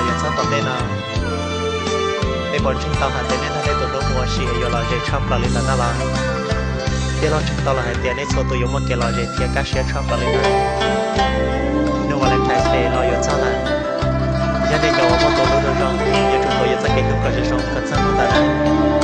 原则到底呢？để bọn chúng tao hạt tiền nên thay tụi nó mua xì hay là dây chăm là lên là là để lo chúng tao là hạt tiền nên số tụi chúng một cái là dây tiền cá xì chăm là lên này nếu mà lên thay để lo yêu cha là gia đình giàu một tổ lúa rồi giờ chúng tôi giờ sẽ kết thúc cái sự sống cần sẵn đó